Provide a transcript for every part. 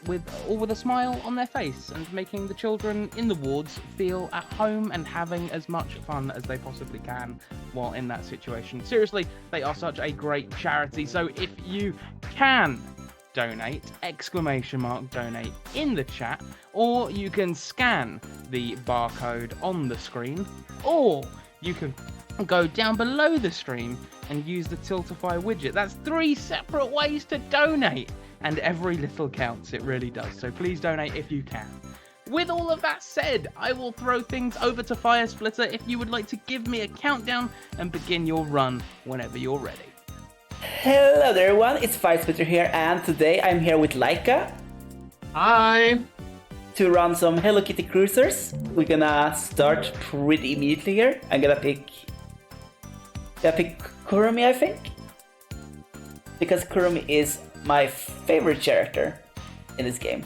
with a smile on their face and making the children in the wards feel at home and having as much fun as they possibly can while in that situation. Seriously, they are such a great charity. So if you can donate, !donate in the chat, or you can scan the barcode on the screen, or you can go down below the stream and use the Tiltify widget. That's 3 separate ways to donate, and every little counts, it really does. So please donate if you can. With all of that said, I will throw things over to Firesplitter if you would like to give me a countdown and begin your run whenever you're ready. Hello there everyone, it's Firesplitter here, and today I'm here with Laika. Hi! To run some Hello Kitty Cruisers. We're gonna start pretty immediately here. I'm gonna pick Kurumi, I think. Because Kurumi is my favorite character in this game.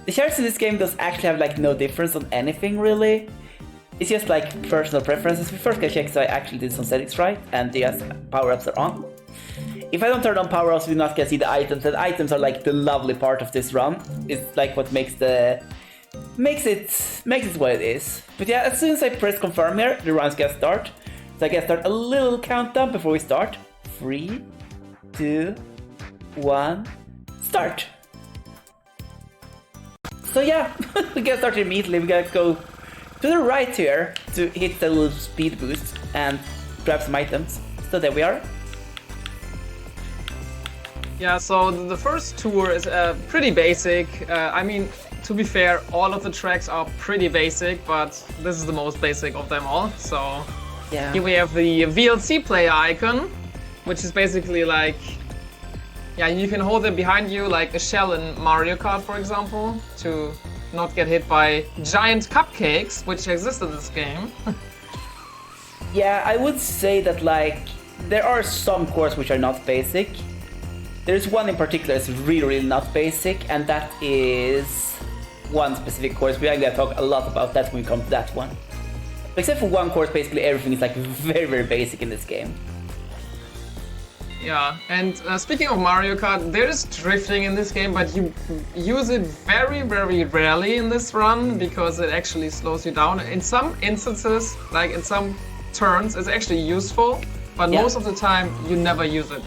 The characters in this game does actually have like no difference on anything really. It's just like personal preferences. We first gotta check so I actually did some settings right, and yes, power-ups are on. If I don't turn on power-ups, we're not gonna see the items, and items are like the lovely part of this run. It's like what makes it what it is. But yeah, as soon as I press confirm here, the run's gonna start. So I can start a little countdown before we start. 3, 2, 1, start! So yeah, we get started immediately. We gotta go to the right here to hit the little speed boost and grab some items. So there we are. Yeah, so the first tour is pretty basic. I mean, to be fair, all of the tracks are pretty basic, but this is the most basic of them all. So yeah. Here we have the VLC player icon, which is basically like, yeah, you can hold it behind you like a shell in Mario Kart, for example, to not get hit by giant cupcakes, which exist in this game. Yeah, I would say that like, there are some cores which are not basic. There's one in particular that's really not basic, and that is one specific course. We're gonna talk a lot about that when we come to that one. Except for one course, basically everything is like very basic in this game. Yeah, and speaking of Mario Kart, there is drifting in this game, but you use it very rarely in this run because it actually slows you down. In some instances, like in some turns, it's actually useful, but most of the time you never use it.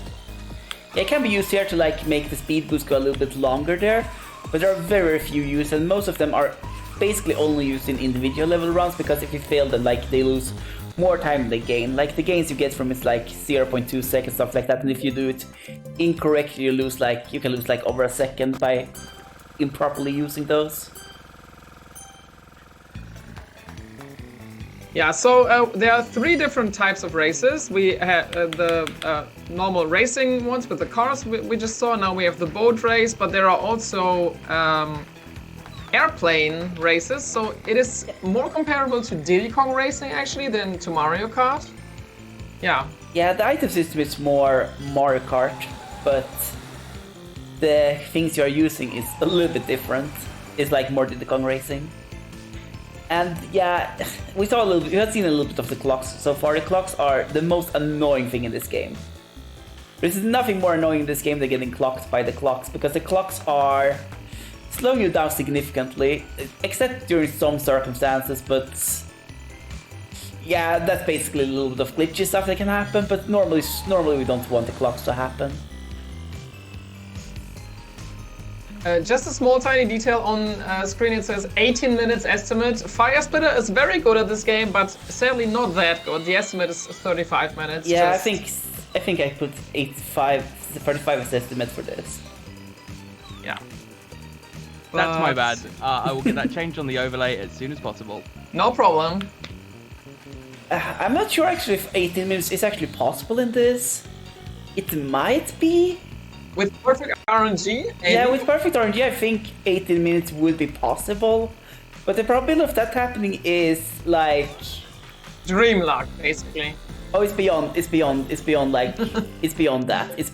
Yeah, it can be used here to like make the speed boost go a little bit longer there, but there are very few uses, and most of them are basically only used in individual level runs, because if you fail then like they lose more time than they gain. Like the gains you get from it's like 0.2 seconds, stuff like that, and if you do it incorrectly you can lose like over a second by improperly using those. Yeah, so there are 3 different types of races. We have the normal racing ones with the cars we just saw. Now we have the boat race, but there are also airplane races. So it is more comparable to Diddy Kong Racing actually than to Mario Kart. Yeah. Yeah, the item system is more Mario Kart, but the things you are using is a little bit different. It's like more Diddy Kong Racing. And yeah, we have seen a little bit of the clocks so far. The clocks are the most annoying thing in this game. There's nothing more annoying in this game than getting clocked by the clocks, because the clocks are slowing you down significantly, except during some circumstances, but yeah, that's basically a little bit of glitchy stuff that can happen, but normally we don't want the clocks to happen. Just a small tiny detail on screen, it says 18 minutes estimate. Firesplitter is very good at this game, but sadly not that good. The estimate is 35 minutes. Yeah, I think I put 35 as estimate for this. Yeah. That's my bad. I will get that changed on the overlay as soon as possible. No problem. I'm not sure actually if 18 minutes is actually possible in this. It might be. With perfect RNG? Yeah, with perfect RNG, I think 18 minutes would be possible. But the probability of that happening is like... dream luck, basically. Oh, it's beyond like, it's beyond that. It's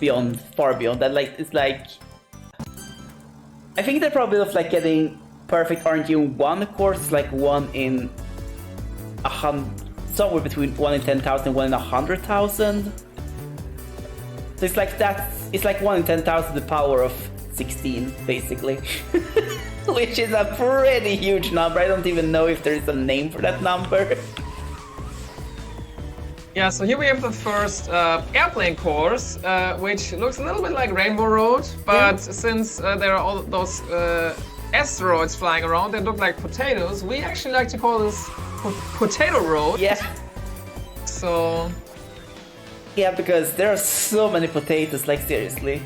far beyond that. Like, it's like... I think the probability of like getting perfect RNG in one course is like 1 in 100, somewhere between 1 in 10,000 and 1 in 100,000. So it's like that. It's like 1 in 10,000 the power of 16, basically. Which is a pretty huge number. I don't even know if there is a name for that number. Yeah, so here we have the first airplane course, which looks a little bit like Rainbow Road, but since there are all those asteroids flying around, they look like potatoes. We actually like to call this Potato Road. Yeah. So... Yeah, because there are so many potatoes, like seriously.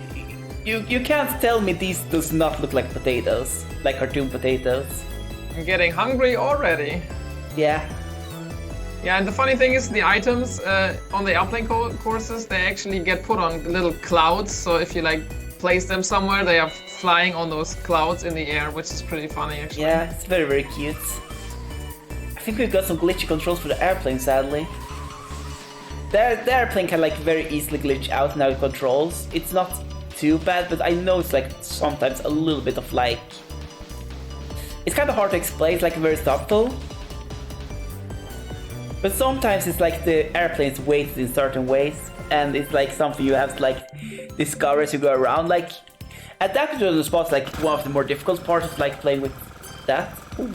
You can't tell me these does not look like potatoes, like cartoon potatoes. I'm getting hungry already. Yeah. Yeah, and the funny thing is the items on the airplane courses, they actually get put on little clouds. So if you like place them somewhere, they are flying on those clouds in the air, which is pretty funny actually. Yeah, it's very, very cute. I think we've got some glitchy controls for the airplane, sadly. The airplane can like very easily glitch out now with controls. It's not too bad, but I know it's like sometimes a little bit of like... It's kind of hard to explain, it's like very subtle. But sometimes it's like the airplane's weighted in certain ways, and it's like something you have to like discover as you go around. Like adapting to the spots, like one of the more difficult parts of like playing with that. Ooh,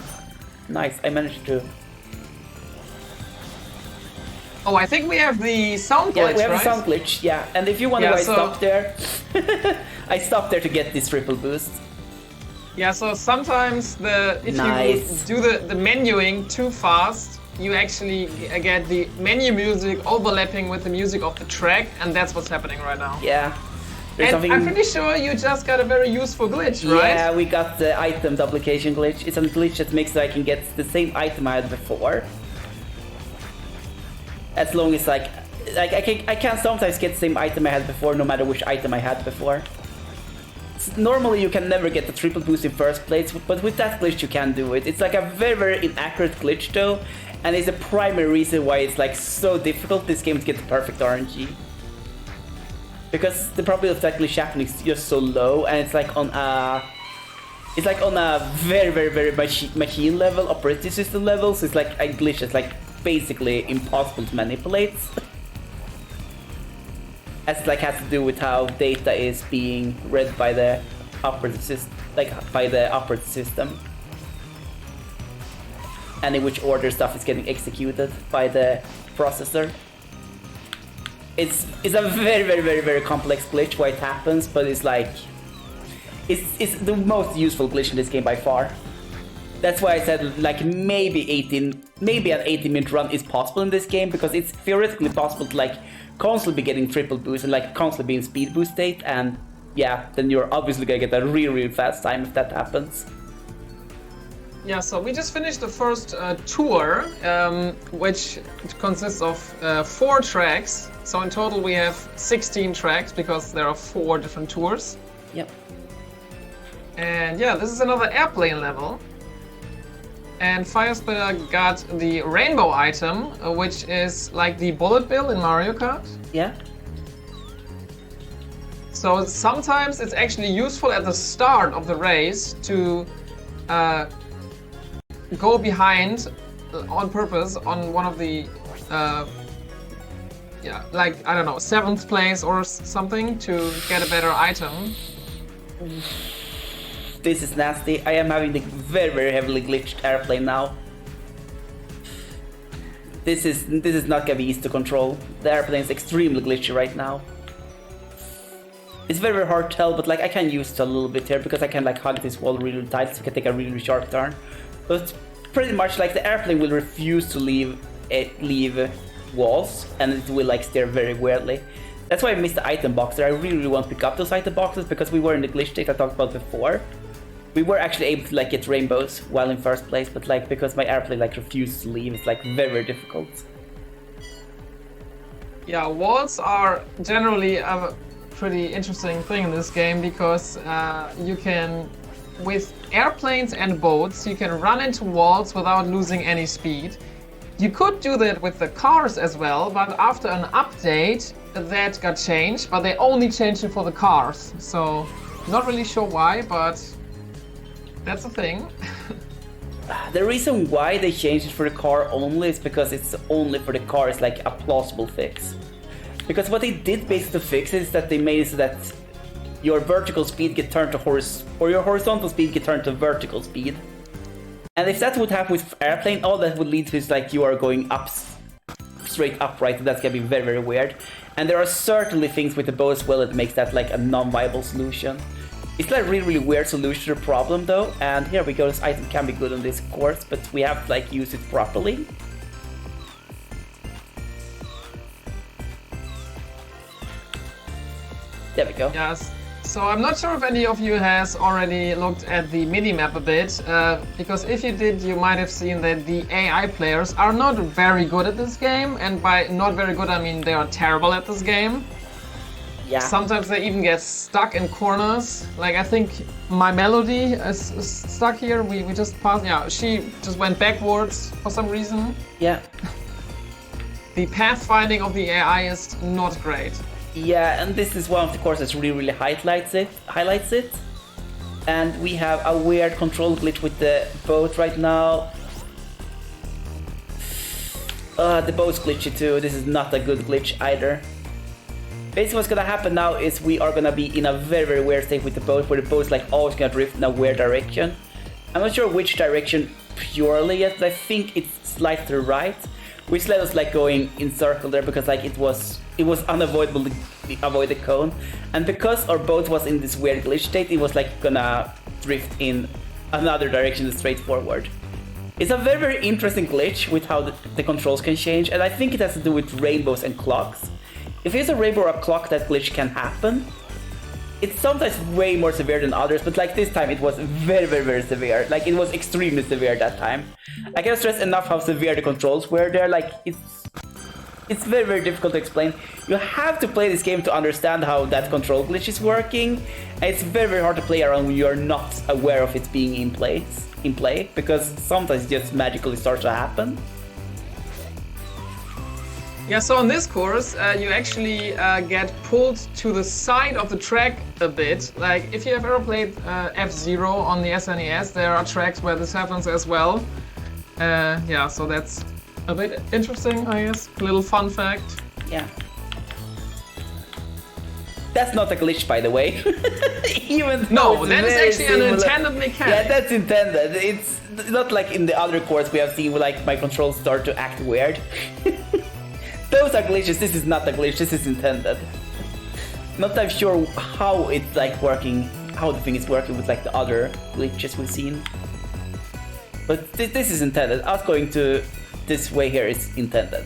nice, I managed to. Oh, I think we have the sound glitch, Yeah, we have right? a sound glitch. Yeah, and if you wonder why I stopped there, I stopped there to get this triple boost. Yeah, so sometimes if you do the menuing too fast, you actually get the menu music overlapping with the music of the track, and that's what's happening right now. Yeah. And I'm pretty sure you just got a very useful glitch, right? Yeah, we got the item duplication glitch. It's a glitch that makes so I can get the same item I had before. As long as like I can sometimes get the same item I had before, no matter which item I had before. Normally you can never get the triple boost in first place, but with that glitch you can do it. It's like a very, very inaccurate glitch though, and it's a primary reason why it's like so difficult this game to get the perfect RNG. Because the probability of that glitch happening is just so low, and it's like on a very, very, very machine level, operating system level, so it's like a glitch that's like basically impossible to manipulate. As it like has to do with how data is being read by the operating system, and in which order stuff is getting executed by the processor. It's a very, very, very, very complex glitch why it happens, but it's like it's the most useful glitch in this game by far. That's why I said like maybe an 18-minute run is possible in this game, because it's theoretically possible to like constantly be getting triple boost and like constantly be in speed boost state, and yeah, then you're obviously gonna get a really fast time if that happens. Yeah, so we just finished the first tour, which consists of 4 tracks. So in total we have 16 tracks because there are 4 different tours. Yep. And yeah, this is another airplane level. And Firesplitter got the rainbow item, which is like the bullet bill in Mario Kart. Yeah. So sometimes it's actually useful at the start of the race to go behind on purpose on one of the, yeah, like, I don't know, 7th place or something to get a better item. This is nasty. I am having the very, very heavily glitched airplane now. This is not gonna be easy to control. The airplane is extremely glitchy right now. It's very, very hard to tell, but like I can use it a little bit here because I can like hug this wall really tight so I can take a really sharp turn. But pretty much like the airplane will refuse to leave walls, and it will like steer very weirdly. That's why I missed the item box there. I really want to pick up those item boxes because we were in the glitch state I talked about before. We were actually able to like get rainbows while in first place, but like because my airplane like refuses to leave, it's like very, very difficult. Yeah, walls are generally a pretty interesting thing in this game because you can, with airplanes and boats, you can run into walls without losing any speed. You could do that with the cars as well, but after an update that got changed, but they only changed it for the cars. So not really sure why, but that's a thing. The reason why they changed it for the car only is because it's only for the car is like a plausible fix. Because what they did basically to fix it is that they made it so that your vertical speed get turned to or your horizontal speed get turned to vertical speed. And if that would happen with airplane, all that would lead to is like you are going up, straight upright, and that's gonna be very, very weird. And there are certainly things with the bow as well that makes that like a non-viable solution. It's like a really, really weird solution to the problem though, and here we go, this item can be good on this course, but we have to like use it properly. There we go. Yes. So I'm not sure if any of you has already looked at the minimap a bit, because if you did, you might have seen that the AI players are not very good at this game, and by not very good, I mean they are terrible at this game. Yeah. Sometimes they even get stuck in corners. Like I think my Melody is stuck here. We just passed. Yeah, she just went backwards for some reason. Yeah. The pathfinding of the AI is not great. Yeah, and this is one of the courses that really, really highlights it. And we have a weird control glitch with the boat right now. The boat's glitchy too. This is not a good glitch either. Basically what's gonna happen now is we are gonna be in a very, very weird state with the boat, where the boat's like always gonna drift in a weird direction. I'm not sure which direction purely yet, but I think it's slightly to the right, which let us like going in circle there because like it was unavoidable to avoid the cone. And because our boat was in this weird glitch state, it was like gonna drift in another direction straight forward. It's a very, very interesting glitch with how the controls can change, and I think it has to do with rainbows and clocks. If it's a rainbow or a clock, that glitch can happen. It's sometimes way more severe than others, but like this time it was very, very, very severe. Like it was extremely severe that time. I can't stress enough how severe the controls were there. Like it's very, very difficult to explain. You have to play this game to understand how that control glitch is working. And it's very, very hard to play around when you're not aware of it being in play, because sometimes it just magically starts to happen. Yeah, so on this course, you actually get pulled to the side of the track a bit. Like, if you have ever played F-Zero on the SNES, there are tracks where this happens as well. Yeah, so that's a bit interesting, I guess. Little fun fact. Yeah. That's not a glitch, by the way. Even no, that is actually an intended mechanic. Yeah, that's intended. It's not like in the other course we have seen where like my controls start to act weird. Those are glitches. This is not a glitch. This is intended. Not that sure how it's like working, how the thing is working with like the other glitches we've seen. But this is intended. Us going to this way here is intended.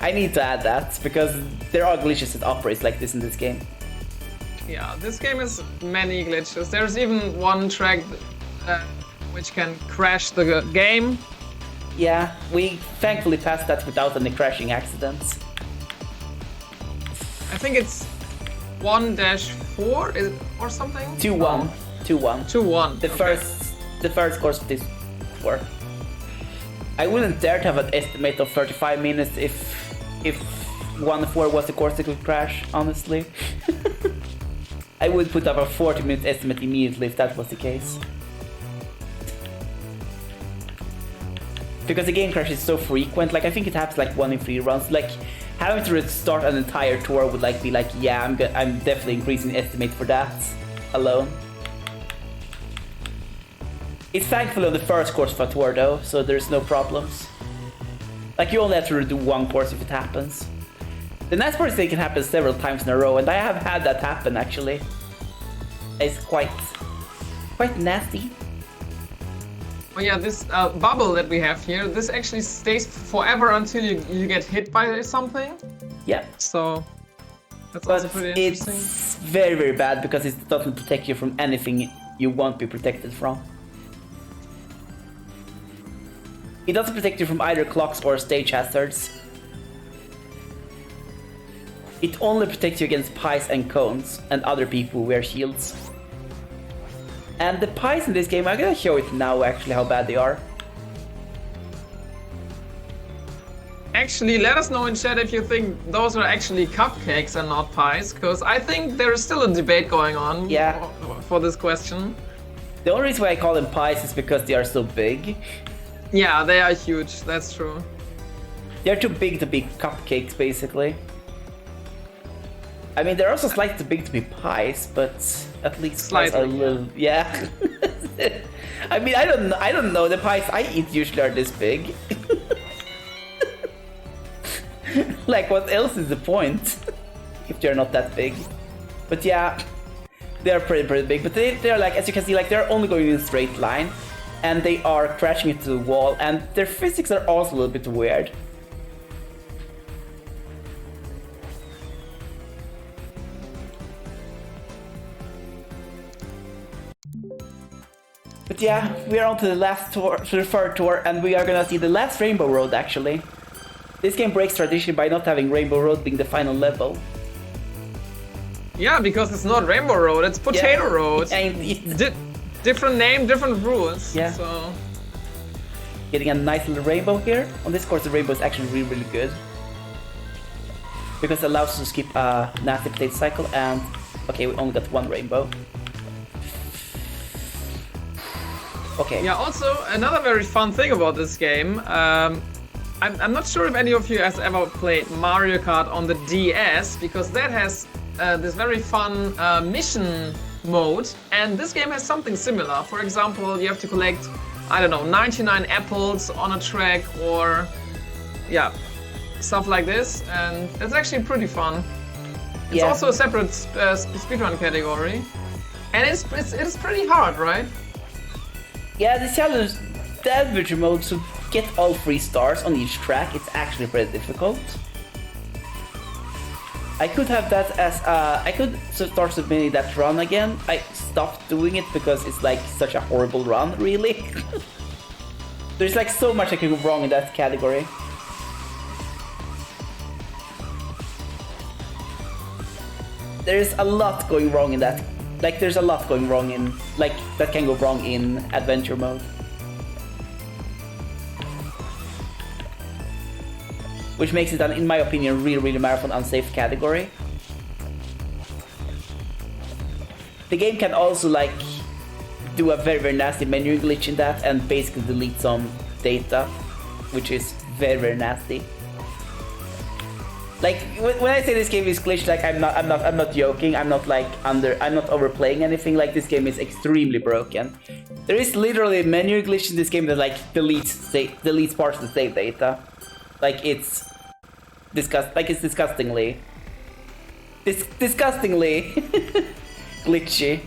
I need to add that because there are glitches that operate like this in this game. Yeah, this game has many glitches. There's even one track which can crash the game. Yeah, we thankfully passed that without any crashing accidents. I think it's 1-4 or something? 2-1. 2-1. 2-1. The first course of this 4. I wouldn't dare to have an estimate of 35 minutes if 1-4 was the course that would crash, honestly. I would put up a 40-minute estimate immediately if that was the case. Because the game crash is so frequent, like I think it happens like 1 in 3 runs. Like having to restart an entire tour would like be like, yeah, I'm definitely increasing the estimate for that alone. It's thankfully on the first course of a tour though, so there's no problems. Like you only have to redo one course if it happens. The nice part is that it can happen several times in a row, and I have had that happen actually. It's quite nasty. Oh yeah, this bubble that we have here, this actually stays forever until you get hit by something. Yeah. So that's also pretty interesting. It's very, very bad because it doesn't protect you from anything you won't be protected from. It doesn't protect you from either clocks or stage hazards. It only protects you against pies and cones and other people who wear shields. And the pies in this game, I'm gonna show it now actually how bad they are. Actually, let us know in chat if you think those are actually cupcakes and not pies, because I think there is still a debate going on for this question. The only reason why I call them pies is because they are so big. Yeah, they are huge, that's true. They're too big to be cupcakes, basically. I mean, they're also slightly too big to be pies, but at least pies are a Slightly, little... Yeah. I mean, I don't know. The pies I eat usually are this big. Like, what else is the point? If they're not that big. But yeah, they're pretty big. But they're like, as you can see, like they're only going in a straight line. And they are crashing into the wall. And their physics are also a little bit weird. But yeah, we are on to the last tour, to the third tour, and we are gonna see the last Rainbow Road actually. This game breaks tradition by not having Rainbow Road being the final level. Yeah, because it's not Rainbow Road, it's Potato Road. And Different name, different rules. Yeah. So getting a nice little rainbow here. On this course, the rainbow is actually really good. Because it allows us to skip a nasty potato cycle, and okay, we only got one rainbow. Okay. yeah, also another very fun thing about this game. I'm not sure if any of you has ever played Mario Kart on the DS, because that has this very fun mission mode, and this game has something similar. For example, you have to collect, I don't know, 99 apples on a track, or yeah, stuff like this, and it's actually pretty fun. It's also a separate speedrun category, and it's pretty hard, right? Yeah, the challenge, the adventure mode, to get all 3 stars on each track, it's actually pretty difficult. I could have that as I could start submitting that run again. I stopped doing it because it's like such a horrible run, really. There's like so much that can go wrong in that category. There's a lot going wrong in that. Like, there's a lot going wrong in, like, that can go wrong in adventure mode. Which makes it, in my opinion, really marathon unsafe category. The game can also, like, do a very nasty menu glitch in that and basically delete some data, which is very nasty. Like, when I say this game is glitched, like, I'm not joking. I'm not overplaying anything. Like, this game is extremely broken. There is literally a menu glitch in this game that like deletes parts of the save data. Like, it's disgustingly glitchy.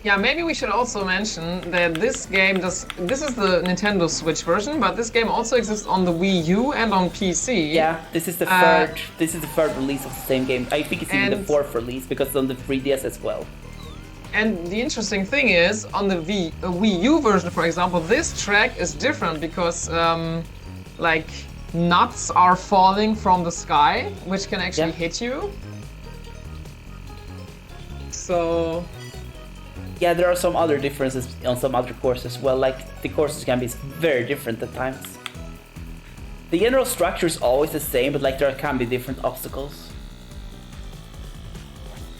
Yeah, maybe we should also mention that this game this is the Nintendo Switch version, but this game also exists on the Wii U and on PC. Yeah, this is the third release of the same game. I think it's even the 4th release because it's on the 3DS as well. And the interesting thing is, on the Wii U version, for example, this track is different because like nuts are falling from the sky, which can actually hit you. So yeah, there are some other differences on some other courses as well. Like, the courses can be very different at times. The general structure is always the same, but like there can be different obstacles.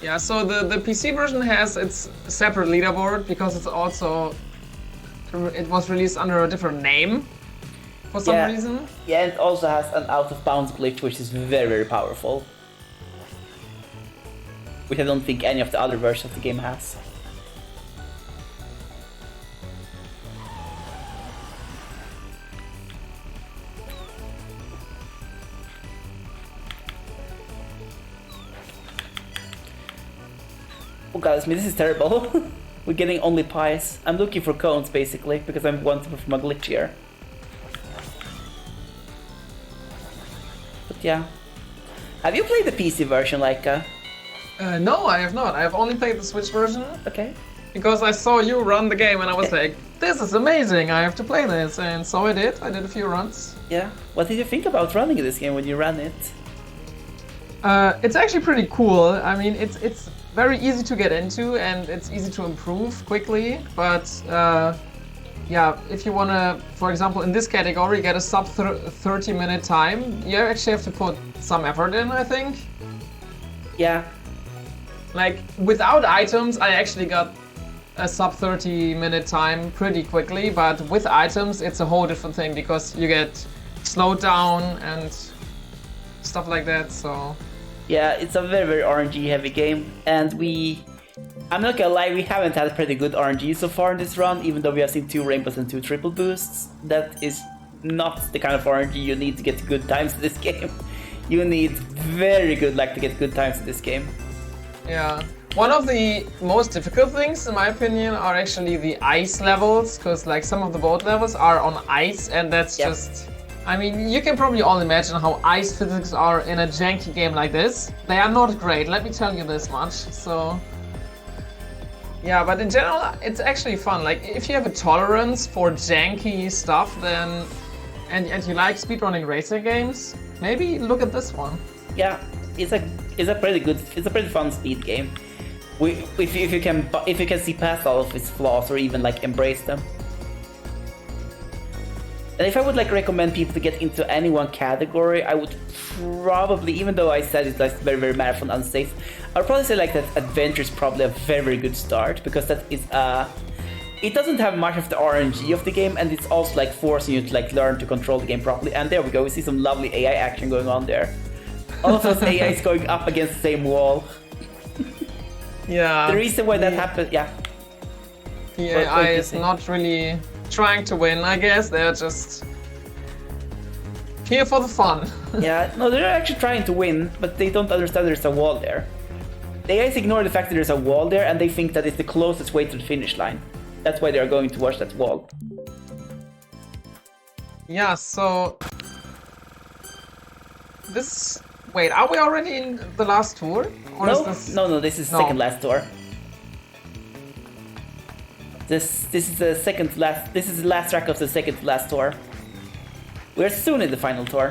yeah, so the PC version has its separate leaderboard because it was released under a different name for some reason. Yeah, and it also has an out of bounds glitch, which is very powerful. Which I don't think any of the other versions of the game has. Oh god, this is terrible. We're getting only pies. I'm looking for cones basically, because I'm wanting from a glitch here. But yeah. Have you played the PC version, Laika? No, I have not. I have only played the Switch version. Okay. Because I saw you run the game and I was like, this is amazing, I have to play this. And so I did. I did a few runs. Yeah. What did you think about running this game when you ran it? It's actually pretty cool. I mean, it's very easy to get into and it's easy to improve quickly. But yeah, if you want to, for example, in this category, get a sub 30-minute time, you actually have to put some effort in, I think. Yeah. Like, without items, I actually got a sub 30-minute time pretty quickly, but with items, it's a whole different thing because you get slowed down and stuff like that, so Yeah, it's a very, very RNG heavy game, and I'm not gonna lie, we haven't had pretty good RNG so far in this run, even though we have seen 2 rainbows and 2 triple boosts. That is not the kind of RNG you need to get good times in this game. You need very good luck to get good times in this game. Yeah. One of the most difficult things, in my opinion, are actually the ice levels, because like some of the boat levels are on ice, and that's just... I mean, you can probably all imagine how ice physics are in a janky game like this. They are not great, let me tell you this much, so... Yeah, but in general, it's actually fun. Like, if you have a tolerance for janky stuff, then... And you like speedrunning racing games, maybe look at this one. Yeah, it's a pretty fun speed game. If you can see past all of its flaws or even like embrace them. And if I would like recommend people to get into any one category, I would probably, even though I said it's like very, very marathon unsafe, I would probably say like that adventure is probably a very, very good start, because that is it doesn't have much of the RNG of the game, and it's also like forcing you to like learn to control the game properly. And there we go, we see some lovely AI action going on there. All of those AIs going up against the same wall. Yeah. The reason why that happened, yeah. The AI is not really trying to win, I guess. They're just here for the fun. Yeah, no, they're actually trying to win, but they don't understand there's a wall there. The AIs ignore the fact that there's a wall there, and they think that it's the closest way to the finish line. That's why they're going towards that wall. Yeah, so... This... Wait, are we already in the last tour? Or No, is this... no, this is second last tour. This is the second last. This is the last track of the second to last tour. We're soon in the final tour.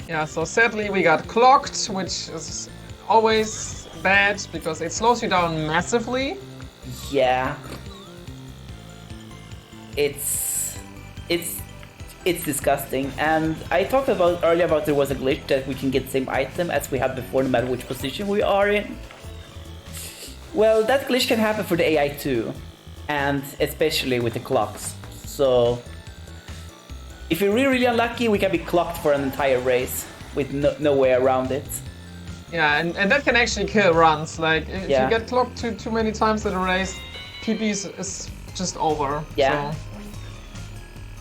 Yeah, so sadly we got clocked, which is always bad because it slows you down massively. Yeah. It's disgusting, and I talked about earlier about there was a glitch that we can get the same item as we had before no matter which position we are in. Well, that glitch can happen for the AI too, and especially with the clocks. So if you're really, really unlucky, we can be clocked for an entire race with no way around it. Yeah, and that can actually kill runs. Like, if Yeah. you get clocked too many times in a race, PB is just over. Yeah. So.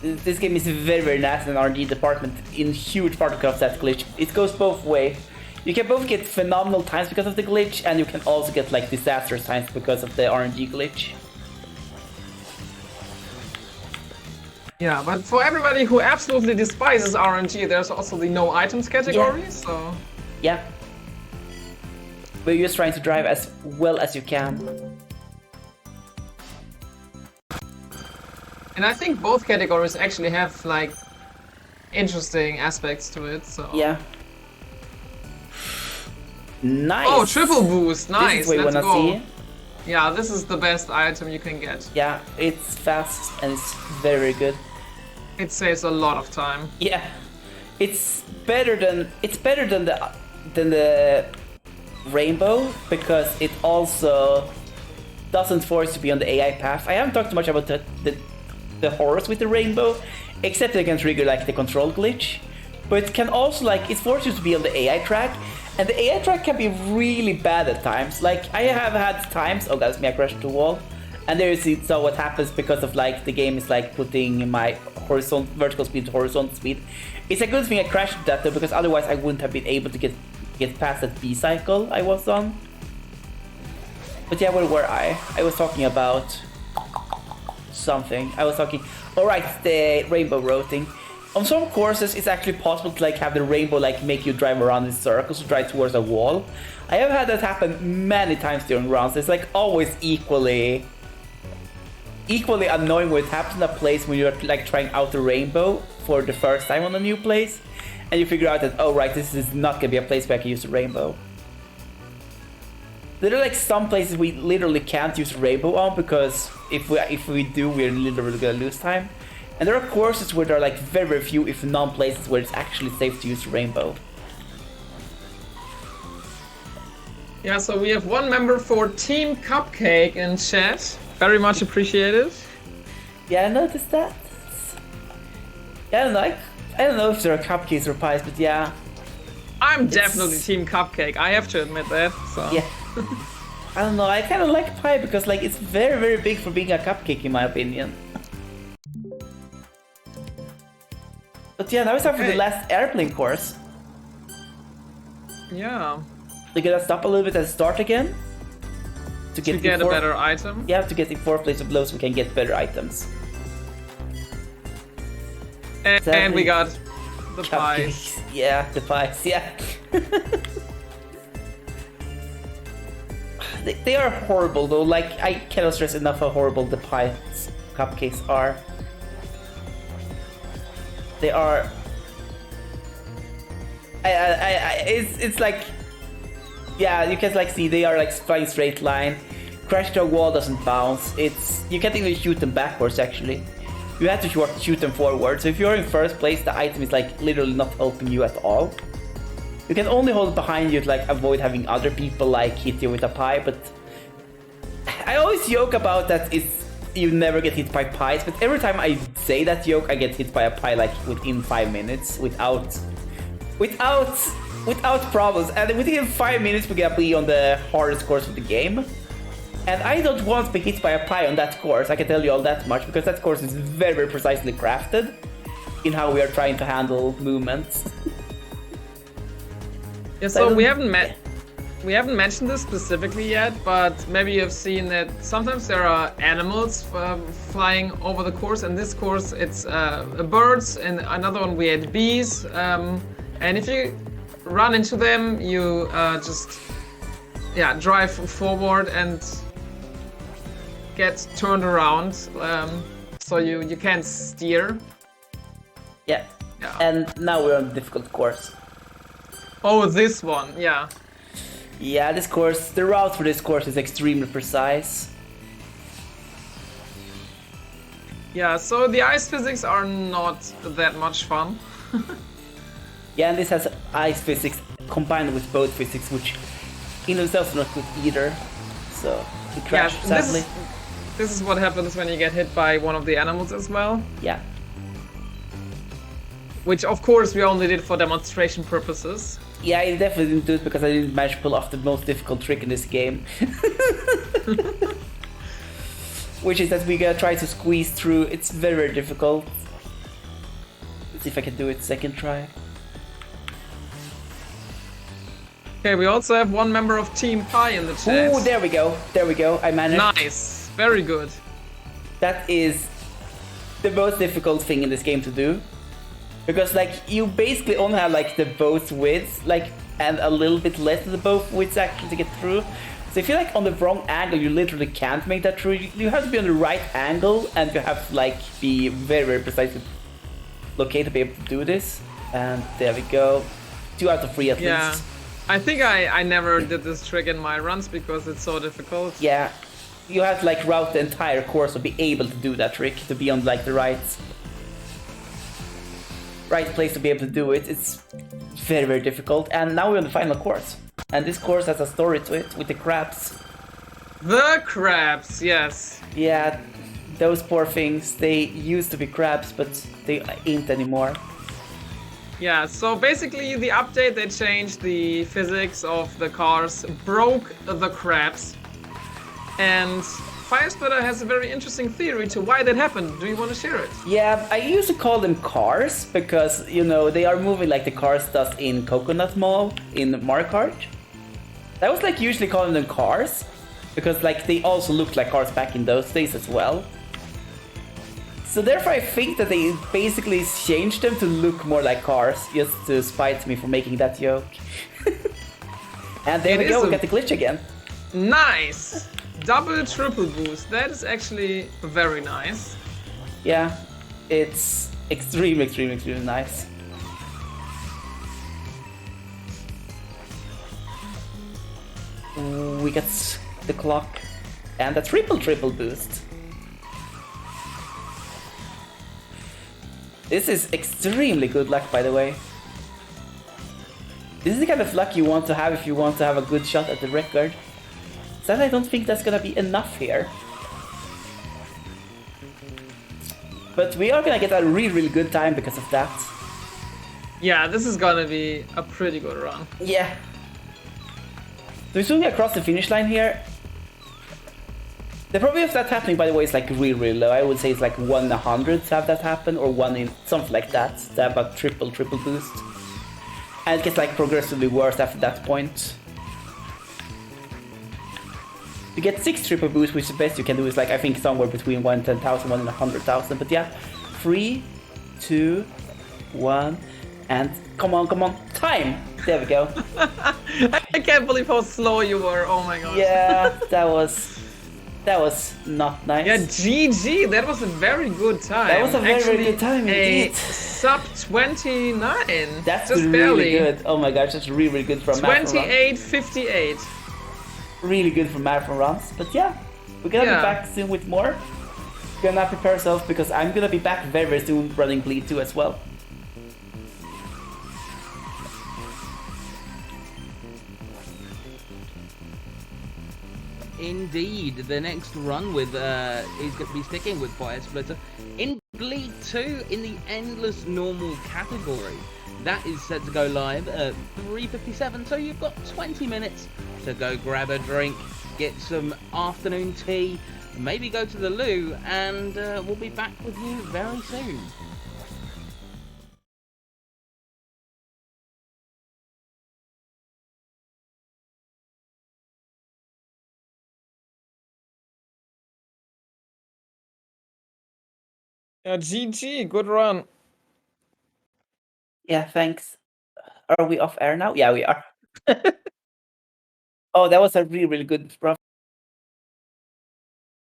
This game is very, very nasty in RNG department in huge part because of that glitch. It goes both ways. You can both get phenomenal times because of the glitch, and you can also get like disastrous times because of the RNG glitch. Yeah, but for everybody who absolutely despises RNG, there's also the no items category, so... Yeah. We're just trying to drive as well as you can. And I think both categories actually have, like, interesting aspects to it, so... Yeah. Nice! Oh, triple boost! Nice, This is what you let's wanna go! see. Yeah, this is the best item you can get. Yeah, it's fast and it's very, very good. It saves a lot of time. Yeah, it's better than the rainbow because it also doesn't force you to be on the AI path. I haven't talked too much about the horrors with the rainbow, except it can trigger like the control glitch. But it can also like it forces you to be on the AI track, and the AI track can be really bad at times. Like I have had times. Oh, that's me! I crashed the wall. And there you see, so what happens because of like the game is like putting my vertical speed to horizontal speed. It's a good thing I crashed that though, because otherwise I wouldn't have been able to get past that B cycle I was on. But yeah, where were I? I was talking about something. I was talking. Alright, the rainbow rotating. On some courses, it's actually possible to like have the rainbow like make you drive around in circles to drive towards a wall. I have had that happen many times during rounds. It's like always equally annoying when it happens in a place when you're like trying out the rainbow for the first time on a new place, and you figure out that, oh right, this is not gonna be a place where I can use the rainbow. There are like some places we literally can't use the rainbow on because if we do, we're literally gonna lose time. And there are courses where there are like very, very few, if none, places where it's actually safe to use the rainbow. Yeah, so we have one member for Team Cupcake in chat. Very much appreciated. Yeah, I noticed that. Yeah, like I don't know if there are cupcakes or pies, but yeah. I'm definitely Team Cupcake. I have to admit that. So. Yeah. I don't know, I kind of like pie because like it's very, very big for being a cupcake in my opinion. But yeah, now it's time for the last airplane course. Yeah. We're gonna stop a little bit and start again. To get a better item. Yeah, to get in 4th place of below so we can get better items. And we got the Cupcakes. pies. Yeah, the pies, yeah. they are horrible though, like I cannot stress enough how horrible the pies cupcakes are. They are... it's like... Yeah, you can like see they are like flying straight line. Crash to a wall doesn't bounce. You can't even shoot them backwards actually. You have to shoot them forward. So if you're in 1st place, the item is like literally not helping you at all. You can only hold it behind you to like avoid having other people like hit you with a pie, but I always joke about that you never get hit by pies, but every time I say that joke I get hit by a pie like within 5 minutes without problems, and within 5 minutes we're gonna be on the hardest course of the game. And I don't want to be hit by a pie on that course, I can tell you all that much, because that course is very, very precisely crafted in how we are trying to handle movements. Yeah, so we haven't mentioned this specifically yet, but maybe you've seen that sometimes there are animals flying over the course. In this course it's birds, and another one we had bees. And if you run into them, you just drive forward and get turned around, so you can't steer. Yeah. And now we're on a difficult course. Oh, this one, yeah. Yeah, this course, the route for this course is extremely precise. Yeah, so the ice physics are not that much fun. Yeah, and this has ice physics combined with boat physics, which in themselves are not good either. So, we crash, sadly. This is what happens when you get hit by one of the animals as well. Yeah. Which, of course, we only did for demonstration purposes. Yeah, I definitely didn't do it because I didn't manage to pull off the most difficult trick in this game. Which is that we gotta try to squeeze through. It's very, very difficult. Let's see if I can do it second try. Okay, we also have one member of Team Pie in the chat. Ooh, there we go. There we go. I managed. Nice. Very good. That is the most difficult thing in this game to do. Because like you basically only have like the both widths, like, and a little bit less of the both widths actually to get through. So if you're like on the wrong angle, you literally can't make that through. You have to be on the right angle, and you have to like be very, very precisely located to be able to do this. And there we go. 2 out of 3 at least. I think I never did this trick in my runs because it's so difficult. Yeah, you have to like route the entire course to be able to do that trick, to be on like the right place to be able to do it. It's very, very difficult. And now we're on the final course. And this course has a story to it with the crabs. The crabs, yes. Yeah, those poor things. They used to be crabs, but they ain't anymore. Yeah, so basically the update, they changed the physics of the cars, broke the crabs. And Firesplitter has a very interesting theory to why that happened. Do you want to share it? Yeah, I used to call them cars because, you know, they are moving like the cars does in Coconut Mall in Mario Kart. I was like usually calling them cars because like they also looked like cars back in those days as well. So therefore I think that they basically changed them to look more like cars just to spite me for making that joke. And there we go, we got the glitch again. Nice! Double triple boost, that is actually very nice. Yeah, it's extremely, extremely, extremely nice. We got the clock and a triple boost. This is extremely good luck, by the way. This is the kind of luck you want to have if you want to have a good shot at the record. Sadly, I don't think that's gonna be enough here. But we are gonna get a really, really good time because of that. Yeah, this is gonna be a pretty good run. Yeah. So we're zooming across the finish line here. The probability of that happening, by the way, is like really low. I would say it's like 1 in 100 to have that happen, or 1 in something like that, to have a triple boost. And it gets like progressively worse after that point. To get 6 triple boosts, which the best you can do is like, I think somewhere between 1 in 10,000, 1 in 100,000. But yeah, 3, 2, 1, and come on, time! There we go. I can't believe how slow you were, oh my god. Yeah, that was not nice. Yeah, GG, that was a very good time. That was a very good time indeed. Sub 29. That's just really barely. good. Oh my gosh, that's really good for a marathon run. 28:58. Really good for marathon runs. But yeah, we're gonna be back soon with more. We're gonna prepare ourselves because I'm gonna be back very soon running Bleed 2 as well. Indeed, the next run with is going to be sticking with Firesplitter in Bleed 2 in the Endless Normal category. That is set to go live at 3:57, so you've got 20 minutes to go grab a drink, get some afternoon tea, maybe go to the loo, and we'll be back with you very soon. Yeah, GG, good run. Yeah, thanks. Are we off air now? Yeah, we are. Oh, that was a really good run.